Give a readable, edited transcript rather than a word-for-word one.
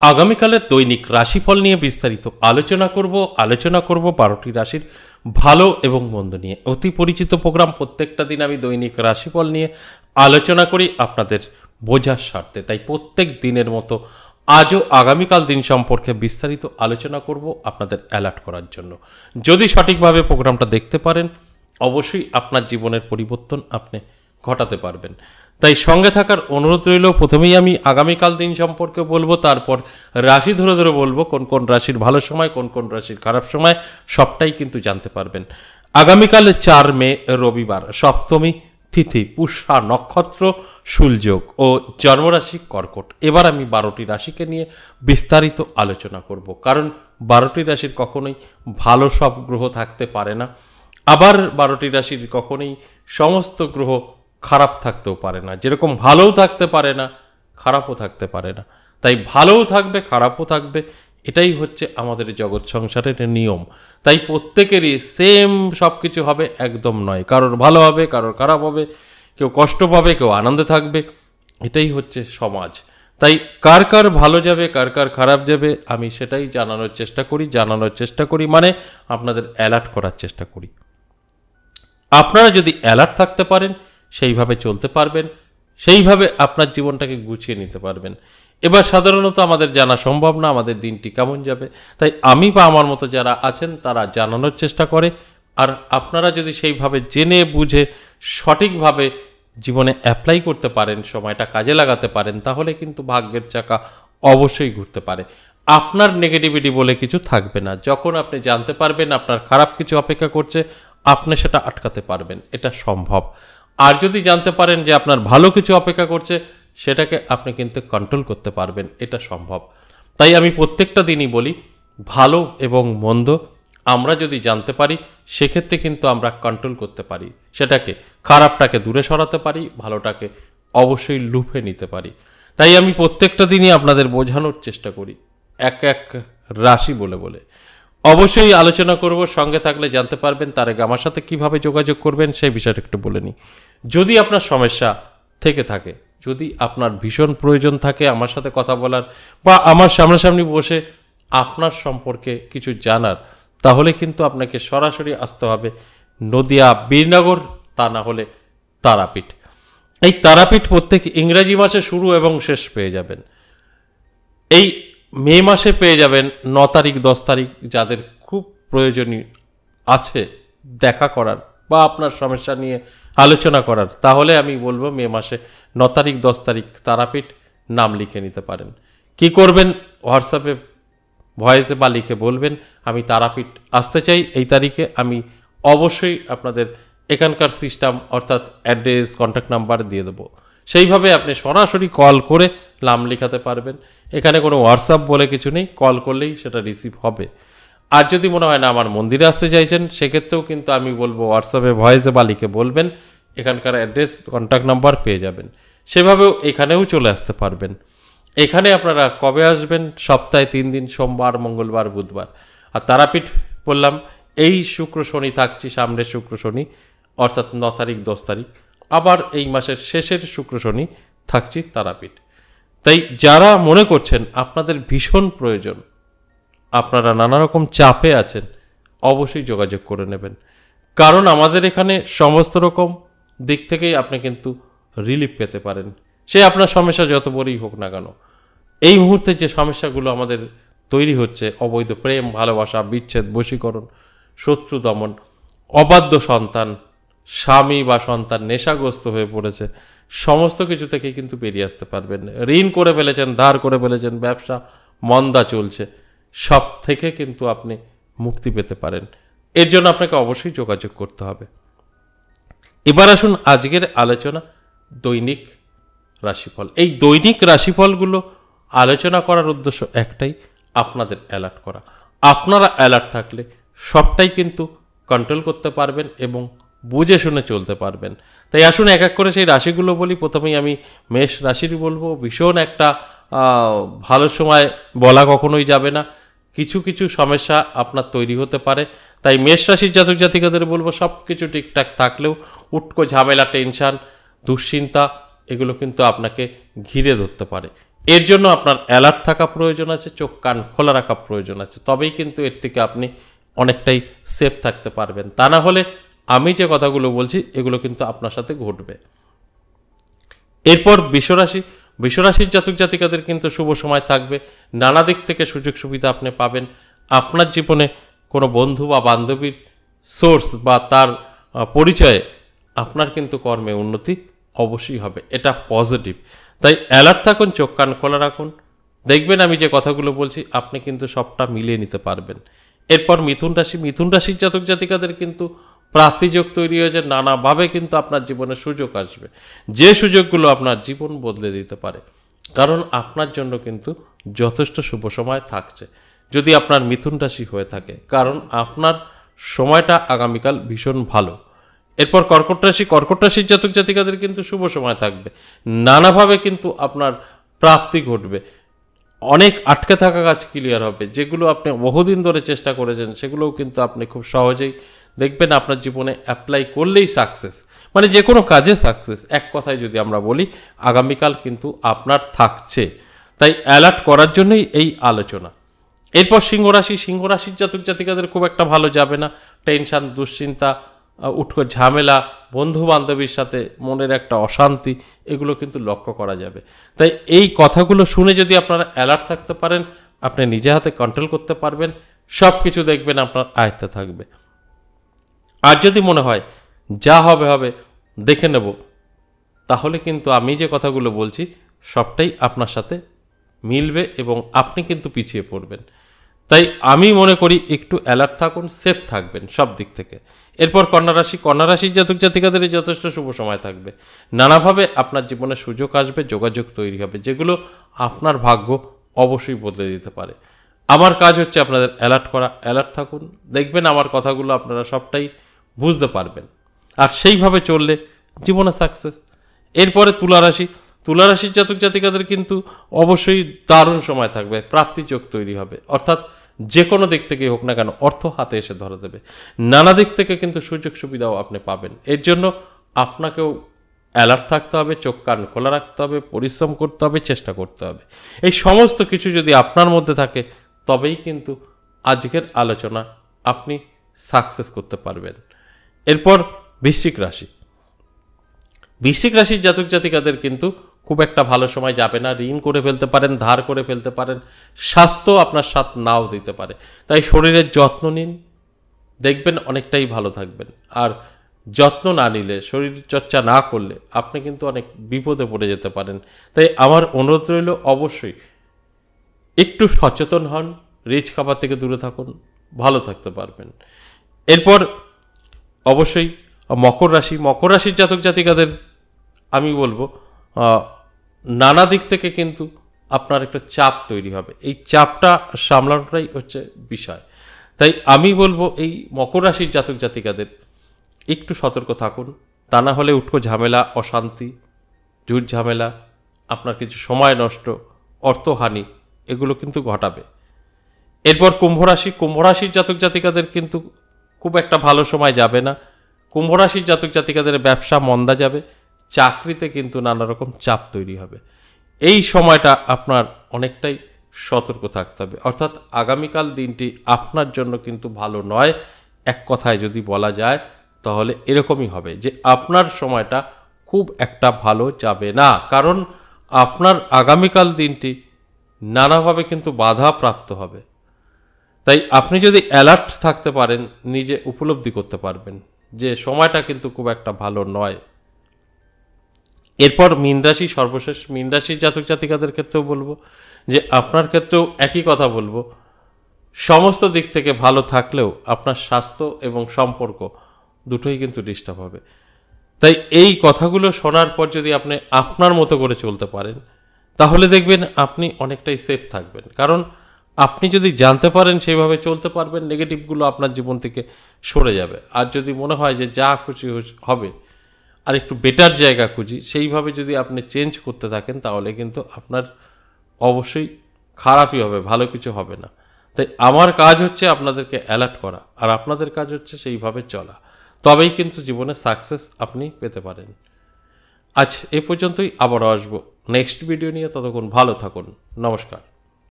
আগামীকালের দৈনিক রাশিফল নিয়ে বিস্তারিত আলোচনা করব 12টি রাশির ভালো এবং মন্দ নিয়ে। অতি পরিচিত প্রোগ্রাম, প্রত্যেকটা দিন আমি দৈনিক রাশিফল নিয়ে আলোচনা করি আপনাদের বোঝার স্বার্থে। তাই প্রত্যেক দিনের মতো আজও আগামীকাল দিন সম্পর্কে বিস্তারিত আলোচনা করব আপনাদের অ্যালার্ট করার জন্য। যদি সঠিকভাবে প্রোগ্রামটা দেখতে পারেন, অবশ্যই আপনার জীবনের পরিবর্তন আপনি ঘটাতে পারবেন। তাই সঙ্গে থাকার অনুরোধ রইল। প্রথমেই আমি আগামীকাল দিন সম্পর্কে বলবো, তারপর রাশি ধরে ধরে বলবো কোন কোন রাশির ভালো সময়, কোন কোন রাশির খারাপ সময়, সবটাই কিন্তু জানতে পারবেন। আগামীকাল 4 মে রবিবার, সপ্তমী তিথি, পুষ্যা নক্ষত্র, শুলযোগ ও জন্মরাশি কর্কট। এবার আমি 12টি রাশিকে নিয়ে বিস্তারিত আলোচনা করব, কারণ 12টি রাশির কখনোই ভালো সব গ্রহ থাকতে পারে না, আবার 12টি রাশির কখনোই সমস্ত গ্রহ খারাপ থাকতেও পারে না। যেরকম ভালোও থাকতে পারে না, খারাপও থাকতে পারে না। তাই ভালোও থাকবে, খারাপও থাকবে, এটাই হচ্ছে আমাদের জগৎ সংসারের নিয়ম। তাই প্রত্যেকেরই সেম সব কিছু হবে একদম নয়। কারোর ভালো হবে, কারোর খারাপ হবে, কেউ কষ্ট পাবে, কেউ আনন্দে থাকবে, এটাই হচ্ছে সমাজ। তাই কার কার ভালো যাবে, কার কার খারাপ যাবে, আমি সেটাই জানানোর চেষ্টা করি মানে আপনাদের অ্যালার্ট করার চেষ্টা করি। আপনারা যদি অ্যালার্ট থাকতে পারেন, সেইভাবে চলতে পারবেন, সেইভাবে আপনার জীবনটাকে গুছিয়ে নিতে পারবেন। এবার সাধারণত আমাদের জানা সম্ভব না আমাদের দিনটি কেমন যাবে, তাই আমি বা আমার মতো যারা আছেন তারা জানানোর চেষ্টা করে। আর আপনারা যদি সেইভাবে জেনে বুঝে সঠিকভাবে জীবনে অ্যাপ্লাই করতে পারেন, সময়টা কাজে লাগাতে পারেন, তাহলে কিন্তু ভাগ্যের চাকা অবশ্যই ঘুরতে পারে। আপনার নেগেটিভিটি বলে কিছু থাকবে না। যখন আপনি জানতে পারবেন আপনার খারাপ কিছু অপেক্ষা করছে, আপনি সেটা আটকাতে পারবেন, এটা সম্ভব। আর যদি জানতে পারেন যে আপনার ভালো কিছু অপেক্ষা করছে, সেটাকে আপনি কিন্তু কন্ট্রোল করতে পারবেন, এটা সম্ভব। তাই আমি প্রত্যেকটা দিনই বলি, ভালো এবং মন্দ আমরা যদি জানতে পারি, সেক্ষেত্রে কিন্তু আমরা কন্ট্রোল করতে পারি, সেটাকে খারাপটাকে দূরে সরাতে পারি, ভালোটাকে অবশ্যই লুফে নিতে পারি। তাই আমি প্রত্যেকটা দিনই আপনাদের বোঝানোর চেষ্টা করি এক এক রাশি বলে বলে। অবশ্যই আলোচনা করব, সঙ্গে থাকলে জানতে পারবেন। তার আগে আমার সাথে কিভাবে যোগাযোগ করবেন সেই বিষয়টা একটু বলে নিই। যদি আপনার সমস্যা থেকে থাকে, যদি আপনার ভীষণ প্রয়োজন থাকে আমার সাথে কথা বলার বা আমার সামনাসামনি বসে আপনার সম্পর্কে কিছু জানার, তাহলে কিন্তু আপনাকে সরাসরি আসতে হবে নদিয়া বীরনগর, তা না হলে তারাপীঠ। এই তারাপীঠ প্রত্যেক ইংরেজি মাসে শুরু এবং শেষ পেয়ে যাবেন। এই মে মাসে পেয়ে যাবেন 9 তারিখ 10 তারিখ, যাদের খুব প্রয়োজনীয় আছে দেখা করার বা আপনার সমস্যা নিয়ে আলোচনা করার, তাহলে আমি বলবো মে মাসে 9 তারিখ 10 তারিখ তারাপীঠ নাম লিখে নিতে পারেন। কি করবেন, হোয়াটসঅ্যাপে ভয়েসে বা লিখে বলবেন আমি তারাপীঠ আসতে চাই এই তারিখে। আমি অবশ্যই আপনাদের এখানকার সিস্টেম অর্থাৎ অ্যাড্রেস, কন্ট্যাক্ট নাম্বার দিয়ে দেবো। সেইভাবে আপনি সরাসরি কল করে নাম লেখাতে পারবেন। এখানে কোনো হোয়াটসঅ্যাপ বলে কিছু নেই, কল করলেই সেটা রিসিভ হবে। আর যদি মনে হয় না আমার মন্দিরে আসতে চাইছেন, সেক্ষেত্রেও কিন্তু আমি বলবো হোয়াটসঅ্যাপে ভয়েসে বা লিখে বলবেন, এখানকার অ্যাড্রেস, কন্ট্যাক্ট নাম্বার পেয়ে যাবেন। সেভাবেও এখানেও চলে আসতে পারবেন। এখানে আপনারা কবে আসবেন? সপ্তাহে 3 দিন, সোমবার, মঙ্গলবার, বুধবার। আর তারাপীঠ বললাম এই শুক্র শনি থাকছি, সামনের শুক্র শনি অর্থাৎ 9 তারিখ 10 তারিখ, আবার এই মাসের শেষের শুক্র শনি থাকছি তারাপীঠ। তাই যারা মনে করছেন আপনাদের ভীষণ প্রয়োজন, আপনারা নানা রকম চাপে আছেন, অবশ্যই যোগাযোগ করে নেবেন। কারণ আমাদের এখানে সমস্ত রকম দিক থেকেই আপনি কিন্তু রিলিফ পেতে পারেন। সে আপনার সমস্যা যত বড়ই হোক না কেন, এই মুহূর্তে যে সমস্যাগুলো আমাদের তৈরি হচ্ছে, অবৈধ প্রেম, ভালোবাসা, বিচ্ছেদ, বশীকরণ, শত্রু দমন, অবাধ্য সন্তান, স্বামী বা সন্তান নেশাগ্রস্ত হয়ে পড়েছে, সমস্ত কিছু থেকে কিন্তু বেরিয়ে আসতে পারবেন। ঋণ করে ফেলেছেন, ধার করে ফেলেছেন, ব্যবসা মন্দা চলছে, সব থেকে কিন্তু আপনি মুক্তি পেতে পারেন। এর জন্য আপনাকে অবশ্যই যোগাযোগ করতে হবে। এবার আসুন আজকের আলোচনা, দৈনিক রাশিফল। এই দৈনিক রাশিফলগুলো আলোচনা করার উদ্দেশ্য একটাই, আপনাদের অ্যালার্ট করা। আপনারা অ্যালার্ট থাকলে সবটাই কিন্তু কন্ট্রোল করতে পারবেন এবং বুঝে শুনে চলতে পারবেন। তাই আসুন এক এক করে সেই রাশিগুলো বলি। প্রথমেই আমি মেষ রাশির বলবো। ভীষণ একটা ভালো সময় বলা কখনোই যাবে না, কিছু কিছু সমস্যা আপনার তৈরি হতে পারে। তাই মেষ রাশির জাতক জাতিকাদের বলবো সব কিছু ঠিকঠাক থাকলেও উটকো ঝামেলা, টেনশন, দুশ্চিন্তা, এগুলো কিন্তু আপনাকে ঘিরে ধরতে পারে। এর জন্য আপনার অ্যালার্ট থাকা প্রয়োজন আছে, চোখ কান খোলা রাখা প্রয়োজন আছে, তবেই কিন্তু এর থেকে আপনি অনেকটাই সেফ থাকতে পারবেন। তা না হলে আমি যে কথাগুলো বলছি এগুলো কিন্তু আপনার সাথে ঘটবে। এরপর বিশ্বরাশি, বিশ্বরাশির জাতক জাতিকাদের কিন্তু শুভ সময় থাকবে, নানা দিক থেকে সুযোগ সুবিধা আপনি পাবেন। আপনার জীবনে কোনো বন্ধু বা বান্ধবীর সোর্স বা তার পরিচয়ে আপনার কিন্তু কর্মে উন্নতি অবশ্যই হবে, এটা পজিটিভ। তাই অ্যালার্ট থাকুন, চোখ কান খোলা রাখুন, দেখবেন আমি যে কথাগুলো বলছি আপনি কিন্তু সবটা মিলিয়ে নিতে পারবেন। এরপর মিথুন রাশি, মিথুন রাশির জাতক জাতিকাদের কিন্তু প্রাপ্তিযোগ তৈরি হয়েছে, নানাভাবে কিন্তু আপনার জীবনে সুযোগ আসবে, যে সুযোগগুলো আপনার জীবন বদলে দিতে পারে। কারণ আপনার জন্য কিন্তু যথেষ্ট শুভ সময় থাকছে যদি আপনার মিথুন রাশি হয়ে থাকে, কারণ আপনার সময়টা আগামীকাল ভীষণ ভালো। এরপর কর্কট রাশি, কর্কট রাশির জাতক জাতিকাদের কিন্তু শুভ সময় থাকবে, নানাভাবে কিন্তু আপনার প্রাপ্তি ঘটবে, অনেক আটকে থাকা কাজ ক্লিয়ার হবে, যেগুলো আপনি বহুদিন ধরে চেষ্টা করেছেন সেগুলোও কিন্তু আপনি খুব সহজেই দেখবেন আপনার জীবনে অ্যাপ্লাই করলেই সাকসেস, মানে যে কোনো কাজে সাকসেস, এক কথায় যদি আমরা বলি আগামীকাল কিন্তু আপনার থাকছে। তাই অ্যালার্ট করার জন্যই এই আলোচনা। এরপর সিংহ রাশি, সিংহ রাশির জাতক জাতিকাদের খুব একটা ভালো যাবে না, টেনশন, দুশ্চিন্তা, উটকো ঝামেলা, বন্ধু বান্ধবীর সাথে মনের একটা অশান্তি, এগুলো কিন্তু লক্ষ্য করা যাবে। তাই এই কথাগুলো শুনে যদি আপনারা অ্যালার্ট থাকতে পারেন, আপনি নিজে হাতে কন্ট্রোল করতে পারবেন, সব কিছু দেখবেন আপনার আয়ত্তে থাকবে। আর যদি মনে হয় যা হবে হবে দেখে নেব, তাহলে কিন্তু আমি যে কথাগুলো বলছি সবটাই আপনার সাথে মিলবে এবং আপনি কিন্তু পিছিয়ে পড়বেন। তাই আমি মনে করি একটু অ্যালার্ট থাকুন, সেফ থাকবেন সব দিক থেকে। এরপর কন্যা রাশি, কন্যা রাশির জাতক জাতিকাদের যথেষ্ট শুভ সময় থাকবে, নানাভাবে আপনার জীবনে সুযোগ আসবে, যোগাযোগ তৈরি হবে, যেগুলো আপনার ভাগ্য অবশ্যই বদলে দিতে পারে। আমার কাজ হচ্ছে আপনাদের অ্যালার্ট করা, অ্যালার্ট থাকুন, দেখবেন আমার কথাগুলো আপনারা সবটাই বুঝতে পারবেন, আর সেইভাবে চললে জীবনে সাকসেস। এরপরে তুলা রাশি, তুলা রাশির জাতক জাতিকাদের কিন্তু অবশ্যই দারুণ সময় থাকবে, প্রাপ্তিযোগ তৈরি হবে, অর্থাৎ যে কোনো দিক থেকে হোক না কেন অর্থ হাতে এসে ধরা দেবে, নানা দিক থেকে কিন্তু সুযোগ সুবিধাও আপনি পাবেন। এর জন্য আপনাকেও অ্যালার্ট থাকতে হবে, চোখ কান খোলা রাখতে হবে, পরিশ্রম করতে হবে, চেষ্টা করতে হবে। এই সমস্ত কিছু যদি আপনার মধ্যে থাকে তবেই কিন্তু আজকের আলোচনা আপনি সাকসেস করতে পারবেন। এরপর বৃশ্চিক রাশি, বৃশ্চিক রাশির জাতক জাতিকাদের কিন্তু খুব একটা ভালো সময় যাবে না, ঋণ করে ফেলতে পারেন, ধার করে ফেলতে পারেন, স্বাস্থ্য আপনার সাথ নাও দিতে পারে। তাই শরীরের যত্ন নিন, দেখবেন অনেকটাই ভালো থাকবেন। আর যত্ন না নিলে, শরীর চর্চা না করলে আপনি কিন্তু অনেক বিপদে পড়ে যেতে পারেন। তাই আমার অনুরোধ রইল অবশ্যই একটু সচেতন হন, রিচ খাবার থেকে দূরে থাকুন, ভালো থাকতে পারবেন। এরপর অবশ্যই মকর রাশি, মকর রাশির জাতক জাতিকাদের আমি বলবো নানা দিক থেকে কিন্তু আপনার একটা চাপ তৈরি হবে, এই চাপটা সামলানোটাই হচ্ছে বিষয়। তাই আমি বলবো এই মকর রাশির জাতক জাতিকাদের একটু সতর্ক থাকুন, তা না হলে উটকো ঝামেলা, অশান্তি, ঝুট ঝামেলা, আপনার কিছু সময় নষ্ট, অর্থহানি, এগুলো কিন্তু ঘটাবে। এরপর কুম্ভ রাশি, কুম্ভ রাশির জাতক জাতিকাদের কিন্তু খুব একটা ভালো সময় যাবে না, কুম্ভ রাশির জাতক জাতিকাদের ব্যবসা মন্দা যাবে, চাকরিতে কিন্তু নানা রকম চাপ তৈরি হবে। এই সময়টা আপনার অনেকটাই সতর্ক থাকতে হবে, অর্থাৎ আগামীকাল দিনটি আপনার জন্য কিন্তু ভালো নয়। এক কথায় যদি বলা যায় তাহলে এরকমই হবে যে আপনার সময়টা খুব একটা ভালো যাবে না, কারণ আপনার আগামীকাল দিনটি নানাভাবে কিন্তু বাধা প্রাপ্ত হবে। তাই আপনি যদি অ্যালার্ট থাকতে পারেন, নিজে উপলব্ধি করতে পারবেন যে সময়টা কিন্তু খুব একটা ভালো নয়। এরপর মীন রাশি, সর্বশেষ মীন রাশির জাতক জাতিকাদের ক্ষেত্রেও বলবো যে আপনার ক্ষেত্রেও একই কথা বলবো, সমস্ত দিক থেকে ভালো থাকলেও আপনার স্বাস্থ্য এবং সম্পর্ক দুটোই কিন্তু ডিস্টার্ব হবে। তাই এই কথাগুলো শোনার পর যদি আপনি আপনার মতো করে চলতে পারেন তাহলে দেখবেন আপনি অনেকটাই সেফ থাকবেন, কারণ আপনি যদি জানতে পারেন সেইভাবে চলতে পারবেন, নেগেটিভগুলো আপনার জীবন থেকে সরে যাবে। আর যদি মনে হয় যে যা খুশি হবে আর একটু বেটার জায়গা খুঁজি, সেইভাবে যদি আপনি চেঞ্জ করতে থাকেন তাহলে কিন্তু আপনার অবশ্যই খারাপই হবে, ভালো কিছু হবে না। তাই আমার কাজ হচ্ছে আপনাদেরকে অ্যালার্ট করা, আর আপনাদের কাজ হচ্ছে সেইভাবে চলা, তবেই কিন্তু জীবনে সাকসেস আপনি পেতে পারেন। আজ এ পর্যন্তই, আবারও আসবো নেক্সট ভিডিও নিয়ে। ততক্ষণ ভালো থাকুন, নমস্কার।